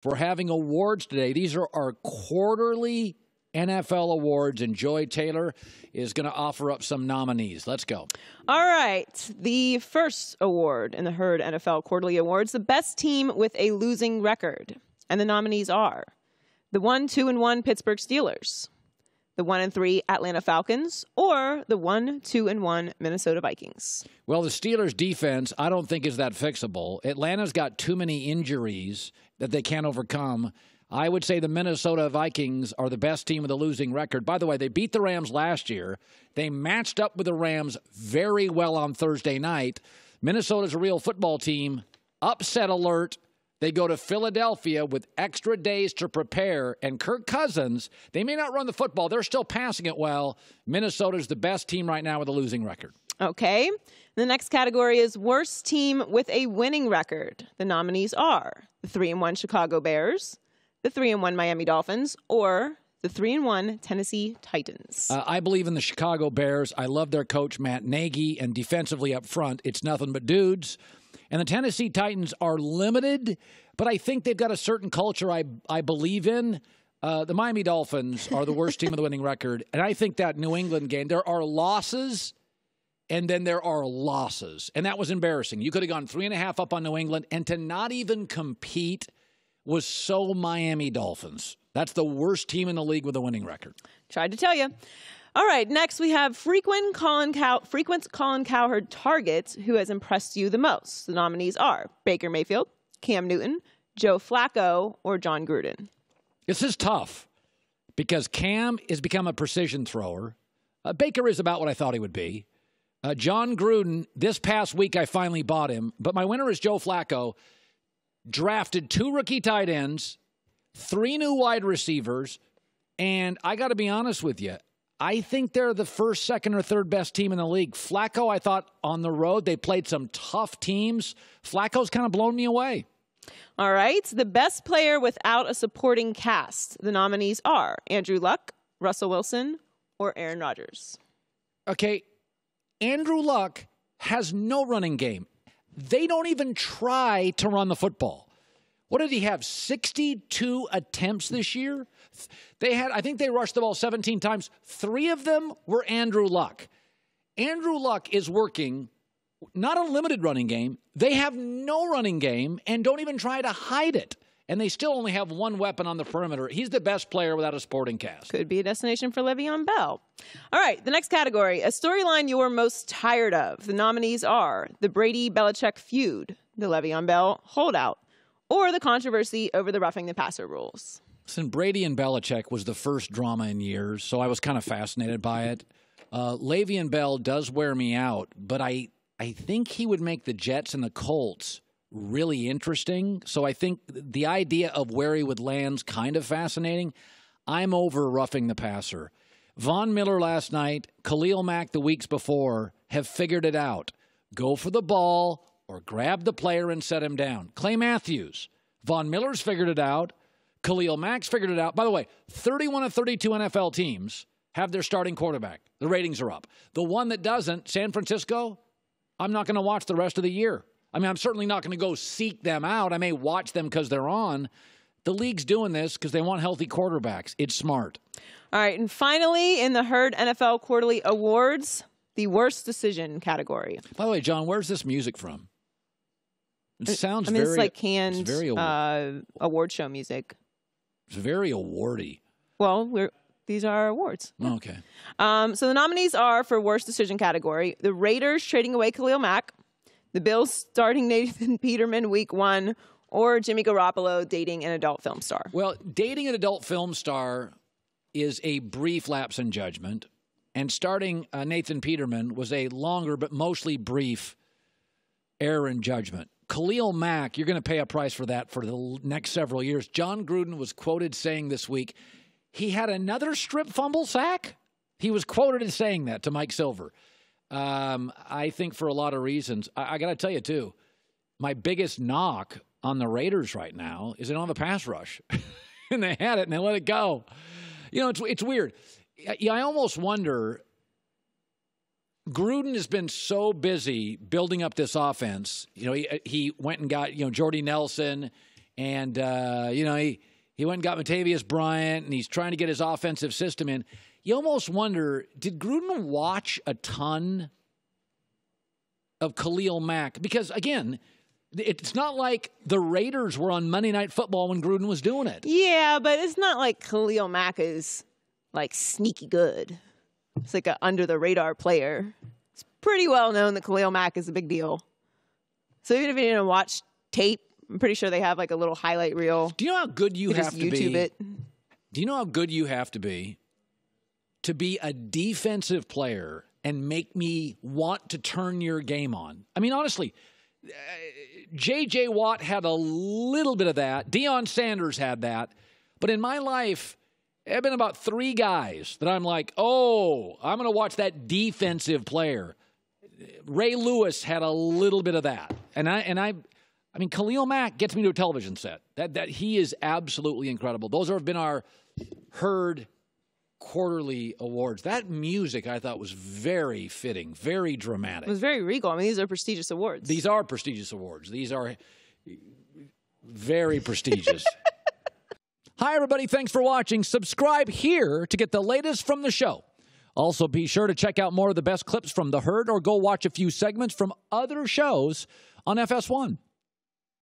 for having awards today. These are our quarterly NFL awards, and Joy Taylor is going to offer up some nominees. Let's go. All right. The first award in the Herd NFL Quarterly Awards, the best team with a losing record. And the nominees are the 1-2-1 Pittsburgh Steelers, the 1-3 Atlanta Falcons, or the 1-2-1 Minnesota Vikings. Well, the Steelers' defense, I don't think is that fixable. Atlanta's got too many injuries that they can't overcome. I would say the Minnesota Vikings are the best team with a losing record. By the way, they beat the Rams last year. They matched up with the Rams very well on Thursday night. Minnesota's a real football team. Upset alert. They go to Philadelphia with extra days to prepare. And Kirk Cousins, they may not run the football. They're still passing it well. Minnesota's the best team right now with a losing record. Okay. The next category is worst team with a winning record. The nominees are the 3-1 Chicago Bears, the 3-1 Miami Dolphins, or the 3-1 Tennessee Titans. I believe in the Chicago Bears. I love their coach, Matt Nagy, and defensively up front, it's nothing but dudes. And the Tennessee Titans are limited, but I think they've got a certain culture I believe in. The Miami Dolphins are the worst team with a winning record, and I think that New England game, there are losses, and then there are losses. And that was embarrassing. You could have gone 3.5 up on New England, and to not even compete was so Miami Dolphins. That's the worst team in the league with a winning record. Tried to tell you. All right, next we have frequent Colin Cowherd targets who has impressed you the most. The nominees are Baker Mayfield, Cam Newton, Joe Flacco, or John Gruden. This is tough because Cam has become a precision thrower. Baker is about what I thought he would be. John Gruden, this past week I finally bought him, but my winner is Joe Flacco. Drafted 2 rookie tight ends, 3 new wide receivers, and I got to be honest with you, I think they're the first, second, or third best team in the league. Flacco, I thought on the road, they played some tough teams. Flacco's kind of blown me away. All right, the best player without a supporting cast. The nominees are Andrew Luck, Russell Wilson, or Aaron Rodgers. Okay, Andrew Luck has no running game. They don't even try to run the football. What did he have, 62 attempts this year? I think they rushed the ball 17 times. 3 of them were Andrew Luck. Andrew Luck is working, not a limited running game. They have no running game and don't even try to hide it. And they still only have 1 weapon on the perimeter. He's the best player without a supporting cast. Could be a destination for Le'Veon Bell. All right, the next category, a storyline you are most tired of. The nominees are the Brady-Belichick feud, the Le'Veon Bell holdout, or the controversy over the roughing the passer rules. Listen, Brady and Belichick was the first drama in years, so I was kind of fascinated by it. Le'Veon Bell does wear me out, but I think he would make the Jets and the Colts really interesting. So I think the idea of where he would land's kind of fascinating. I'm over roughing the passer. Von Miller last night, Khalil Mack the weeks before have figured it out. Go for the ball or grab the player and set him down. Clay Matthews, Von Miller's figured it out. Khalil Mack's figured it out. By the way, 31 of 32 NFL teams have their starting quarterback. The ratings are up. The one that doesn't, San Francisco, I'm not going to watch the rest of the year. I mean, I'm certainly not going to go seek them out. I may watch them because they're on. The league's doing this because they want healthy quarterbacks. It's smart. All right, and finally, in the Herd NFL Quarterly Awards, the worst decision category. By the way, John, where's this music from? It sounds very... it's like canned award show music. It's very awardy. Well, these are awards. Okay. So the nominees are for worst decision category, the Raiders trading away Khalil Mack, the Bills starting Nathan Peterman week 1, or Jimmy Garoppolo dating an adult film star. Well, dating an adult film star is a brief lapse in judgment, and starting Nathan Peterman was a longer but mostly brief error in judgment. Khalil Mack, you're going to pay a price for that for the next several years. John Gruden was quoted saying this week he had another strip fumble sack. He was quoted as saying that to Mike Silver. I think for a lot of reasons. I got to tell you, too, my biggest knock on the Raiders right now is they don't have a pass rush. And they had it, and they let it go. You know, it's weird. I almost wonder, Gruden has been so busy building up this offense. You know, he went and got, Jordy Nelson And, he went and got Matavius Bryant, and he's trying to get his offensive system in. You almost wonder, did Gruden watch a ton of Khalil Mack? Because, again, it's not like the Raiders were on Monday Night Football when Gruden was doing it. Yeah, but it's not like Khalil Mack is, like, sneaky good. It's like an under-the-radar player. It's pretty well known that Khalil Mack is a big deal. So even if you didn't watch tape, I'm pretty sure they have, like, a little highlight reel. Do you know how good you have to be? YouTube it. Do you know how good you have to be a defensive player and make me want to turn your game on? I mean, honestly, J.J. Watt had a little bit of that. Deion Sanders had that. But in my life, there have been about 3 guys that I'm like, oh, I'm going to watch that defensive player. Ray Lewis had a little bit of that. I mean, Khalil Mack gets me to a television set. That he is absolutely incredible. Those have been our Herd quarterly awards. That music, I thought, was very fitting, very dramatic. It was very regal. I mean, these are prestigious awards. These are prestigious awards. These are very prestigious. Hi, everybody. Thanks for watching. Subscribe here to get the latest from the show. Also, be sure to check out more of the best clips from The Herd or go watch a few segments from other shows on FS1.